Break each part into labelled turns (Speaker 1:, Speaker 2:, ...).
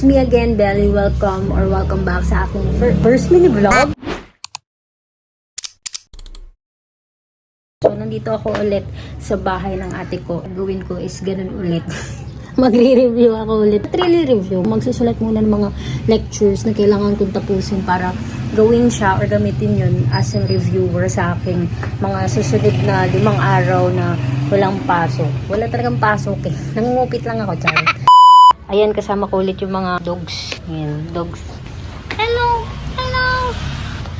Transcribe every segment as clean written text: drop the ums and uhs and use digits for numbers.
Speaker 1: It's me again, Belly. Welcome back sa aking first mini vlog. So, nandito ako ulit sa bahay ng ate ko. Gawin ko is ganun ulit. Magre-review ako ulit. Not really review. Magsusulat muna ng mga lectures na kailangan kong tapusin para gawin siya or gamitin yun as a reviewer sa aking mga susunod na 5 araw na walang pasok. Wala talagang pasok eh. Nangungupit lang ako, charot. Ayan, kasama ko ulit yung mga dogs. Ayan, dogs. Hello! Hello!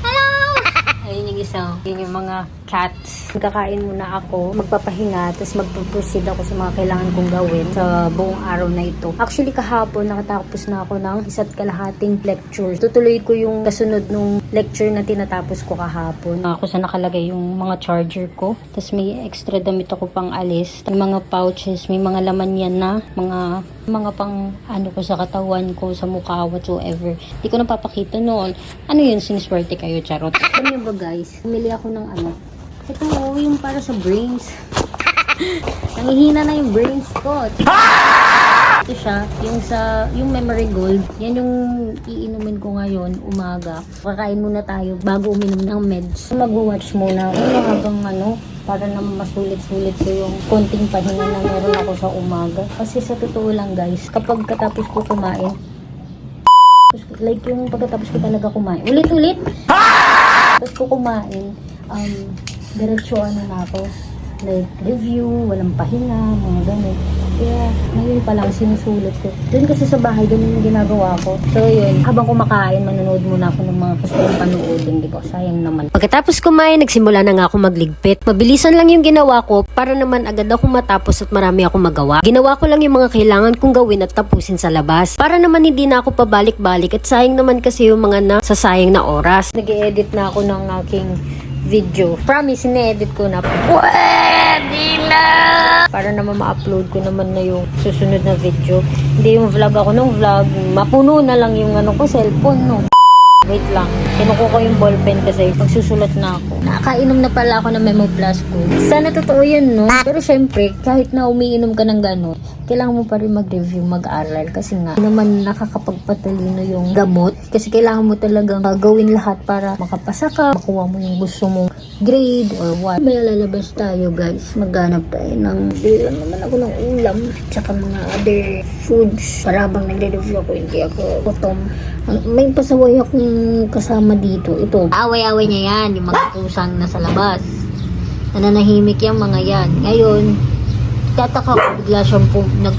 Speaker 1: Hello! Ayun yung isa. Yun yung mga cats. Magkakain muna ako, magpapahinga, tapos magpo-proceed ako sa mga kailangan kong gawin sa buong araw na ito. Actually, kahapon, nakatapos na ako ng 1.5 lecture. Tutuloy ko yung kasunod nung lecture na tinatapos ko kahapon. Ako sa nakalagay yung mga charger ko. Tapos may extra damit ako pang alis. May mga pouches, may mga laman yan na. Mga pang ano ko sa katawan ko, sa mukha, whatsoever. Hindi ko napapakita noon. Ano yun, siniswerte kayo, charot. Alam niyo ba guys, pumili ako ng ano. Ito yung para sa brains. Nangihina na yung brains ko. Ito siya, yung memory gold. Yan yung iinumin ko ngayon, umaga. Kakain muna tayo bago uminom ng meds. Mag-watch muna ako habang para na masulit-sulit ko yung konting pahinga na meron ako sa umaga. Kasi sa totoo lang guys, kapag katapos ko kumain, like yung pagkatapos ko talaga kumain, ulit-ulit, tapos ko kumain, diretso na ako, like review, walang pahinga, mga ganun. Kaya ngayon pa lang sinusulit ko. Doon kasi sa bahay, ganun yung ginagawa ko. So yun, habang kumakain, manonood muna ako ng mga gusto kong panoodin, di ba? Sayang naman.
Speaker 2: Pagkatapos kumain, nagsimula na nga ako magligpit. Mabilisan lang yung ginawa ko para naman agad ako matapos at marami akong magawa. Ginawa ko lang yung mga kailangan kong gawin at tapusin sa labas. Para naman hindi na ako pabalik-balik at sayang naman kasi yung mga nasasayang na oras.
Speaker 1: Nag-edit na ako ng aking video. Promise, ine-edit ko na. Pwede na! Para naman ma-upload ko naman na yung susunod na video. Hindi yung vlog ako ng vlog. Mapuno na lang yung ko, cellphone, no? Wait lang. Kinukuha ko yung ballpen kasi magsusulat na ako. Nakainom na pala ako ng Memo Plus ko. Sana totoo yun, no? Pero syempre, kahit na umiinom ka ng gano'n, kailangan mo pa rin mag-review, mag-aral. Kasi nga, hindi naman nakakapagpatalino yung gamot. Kasi kailangan mo talagang gawin lahat para makapasa ka, makuha mo yung gusto mong grade or what. May lalabas tayo, guys. Maghanap tayo ng bilang naman ako ng ulam. Tsaka mga other foods. Para bang nagre-review ako, hindi ako gutom. May pasaway akong kasama dito. Ito, away-away niya yan, yung mga pusang nasa labas. Nananahimik yung mga yan. Ngayon, tataka ko, bigla siyang pumasok.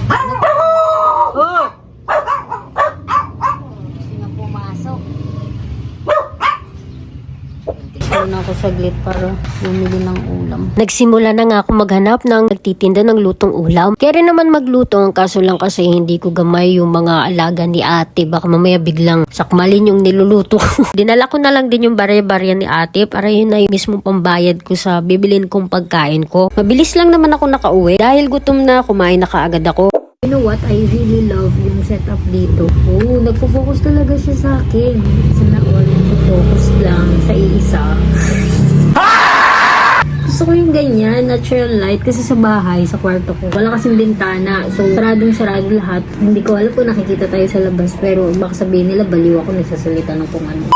Speaker 1: Na ako saglit para bumili ng ulam.
Speaker 2: Nagsimula na nga ako maghanap ng nagtitinda ng lutong ulam. Kaya rin naman magluto, kaso lang kasi hindi ko gamay yung mga alaga ni ate. Baka mamaya biglang sakmalin yung niluluto ko. Dinala ko na lang din yung barya-barya ni ate para yun na yung mismo pambayad ko sa bibilin kong pagkain ko. Mabilis lang naman ako nakauwi. Dahil gutom na, kumain na kaagad ako.
Speaker 1: You know what? I really love yung setup dito. Oh, nagfo-focus talaga siya sa akin. Sana all nagfo-focus lang sa iisa. Gusto ko yung ganyan, natural light. Kasi sa bahay, sa kwarto ko, wala kasing bintana. So, saradong-sarado lahat. Hindi ko alam kung nakikita tayo sa labas. Pero baka sabihin nila, baliw ako nagsasalita ng kung ano.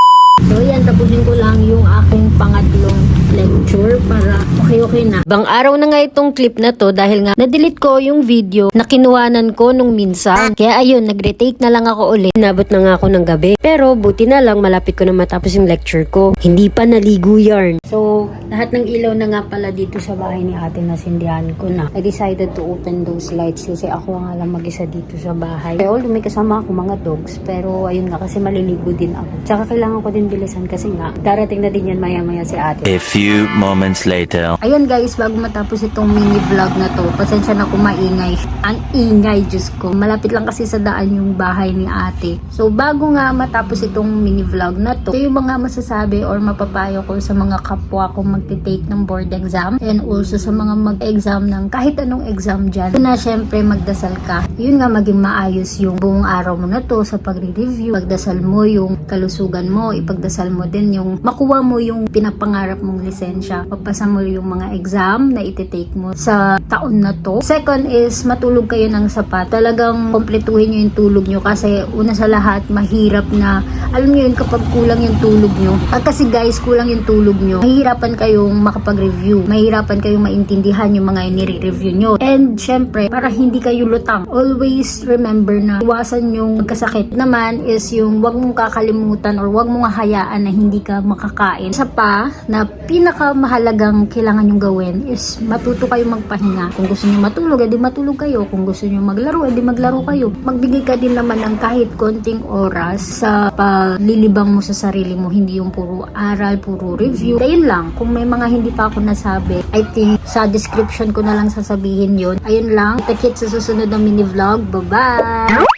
Speaker 1: So, yan. Tapusin ko lang yung aking pangatlong lecture para okay na.
Speaker 2: Bang araw na nga itong clip na to dahil nga na-delete ko yung video na kinuhanan ko nung minsan. Kaya ayun, nag-retake na lang ako ulit. Nabot na nga ako ng gabi. Pero buti na lang malapit ko na matapos yung lecture ko. Hindi pa naligo yarn.
Speaker 1: So, lahat ng ilaw na nga pala dito sa bahay ni ate nasindihan ko na. I decided to open those lights kasi ako nga lang mag-isa dito sa bahay. Although may kasama ako mga dogs, pero ayun nga kasi maliligo din ako. Tsaka kailangan ko din bilisan kasi nga darating na din yan maya-maya si ate.
Speaker 3: A few moments later.
Speaker 1: Ayun guys, bago matapos itong mini vlog na to, pasensya na kung maingay. Ang ingay, Diyos ko. Malapit lang kasi sa daan yung bahay ni ate. So, bago nga matapos itong mini vlog na to, ito yung mga masasabi or mapapayo ko sa mga kapwa ko magte-take ng board exam and also sa mga mag-exam ng kahit anong exam dyan. Na syempre magdasal ka. Yun nga, maging maayos yung buong araw mo na to sa pagre-review. Pagdasal mo yung kalusugan mo, ipagdasal ipagdasal mo din yung makuha mo yung pinapangarap mong lisensya. Papasa mo yung mga exam na iti-take mo sa taon na to. Second is matulog kayo ng sapat. Talagang kompletuhin nyo yung tulog nyo kasi una sa lahat, mahirap na, alam nyo yun, kapag kulang yung tulog nyo. At kasi guys, kulang yung tulog nyo, mahirapan kayong makapag-review. Mahirapan kayong maintindihan yung mga inire-review nyo. And syempre, para hindi kayo lutang, always remember na iwasan yung magkasakit. Naman is yung wag mong kakalimutan or wag mong hayaan na hindi ka makakain. Isa pa na pinakamahalagang kailangan yung gawin is matuto kayo magpahinga. Kung gusto nyo matulog, edi matulog kayo. Kung gusto nyo maglaro, edi maglaro kayo. Magbigay ka din naman ng kahit konting oras sa paglilibang mo sa sarili mo. Hindi yung puro aral, puro review. Ayun lang. Kung may mga hindi pa ako nasabi, I think sa description ko na lang sasabihin yun. Ayun lang. Kita-kits sa susunod na mini vlog. Bye-bye!